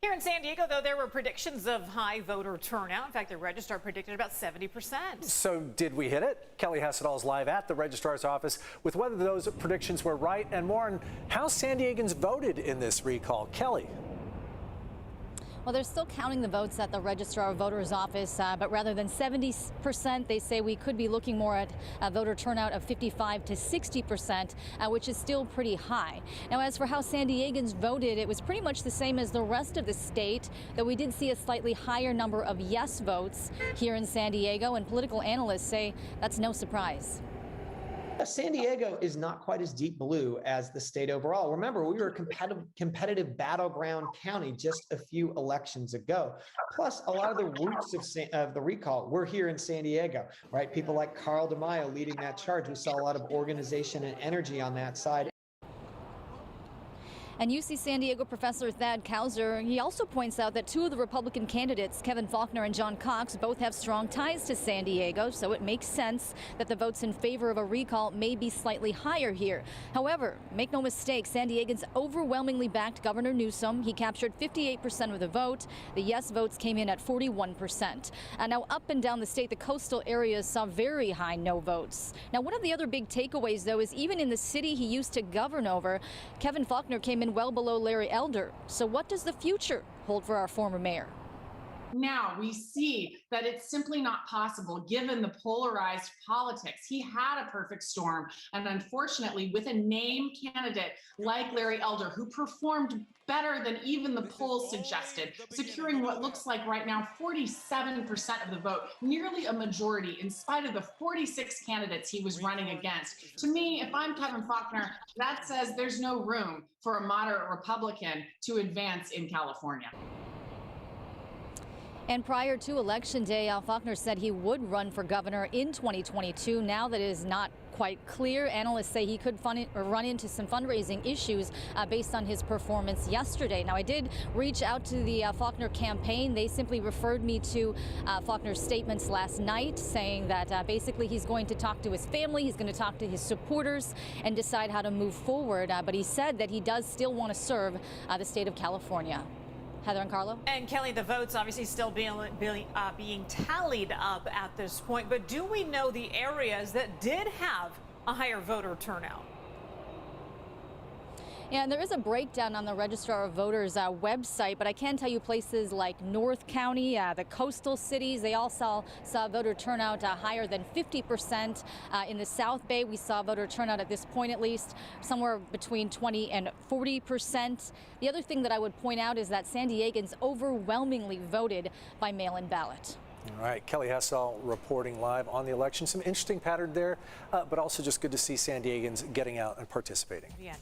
Here in San Diego, though, there were predictions of high voter turnout. In fact, the Registrar predicted about 70%. So did we hit it? Kelly Hessedall is live at the Registrar's office with whether those predictions were right and more on how San Diegans voted in this recall. Kelly. Well, they're still counting the votes at the Registrar Voters Office, but rather than 70%, they say we could be looking more at a voter turnout of 55 to 60%, which is still pretty high. Now, as for how San Diegans voted, it was pretty much the same as the rest of the state, though we did see a slightly higher number of yes votes here in San Diego, and political analysts say that's no surprise. San Diego is not quite as deep blue as the state overall. Remember, we were a competitive battleground county just a few elections ago. Plus, a lot of the roots of the recall were here in San Diego, right? People like Carl DeMaio leading that charge. We saw a lot of organization and energy on that side. And UC San Diego professor Thad Kauser, he also points out that two of the Republican candidates, Kevin Faulconer and John Cox, both have strong ties to San Diego, so it makes sense that the votes in favor of a recall may be slightly higher here. However, make no mistake, San Diegans overwhelmingly backed Governor Newsom. He captured 58% of the vote. The yes votes came in at 41%. Now, up and down the state, the coastal areas saw very high no votes. Now, one of the other big takeaways, though, is even in the city he used to govern over, Kevin Faulconer came in well below Larry Elder. So what does the future hold for our former mayor? Now we see that it's simply not possible given the polarized politics. He had a perfect storm, and unfortunately, with a named candidate like Larry Elder, who performed better than even the polls suggested, securing what looks like right now 47% of the vote, nearly a majority in spite of the 46 candidates he was running against. To me, if I'm Kevin Faulconer, that says there's no room for a moderate Republican to advance in California. And prior to Election Day, Faulconer said he would run for governor in 2022. Now that it is not quite clear, analysts say he could run into some fundraising issues based on his performance yesterday. Now, I did reach out to the Faulconer campaign. They simply referred me to Faulconer's statements last night, saying that basically he's going to talk to his family, he's going to talk to his supporters and decide how to move forward. But he said that he does still want to serve the state of California. Heather and Carlo. And Kelly, the votes obviously still being tallied up at this point, but do we know the areas that did have a higher voter turnout? Yeah, and there is a breakdown on the Registrar of Voters website, but I can tell you places like North County, the coastal cities, they all saw voter turnout higher than 50%. In the South Bay, we saw voter turnout at this point at least somewhere between 20 and 40%. The other thing that I would point out is that San Diegans overwhelmingly voted by mail-in ballot. All right, Kelly Hessedall reporting live on the election. Some interesting pattern there, but also just good to see San Diegans getting out and participating. Yeah.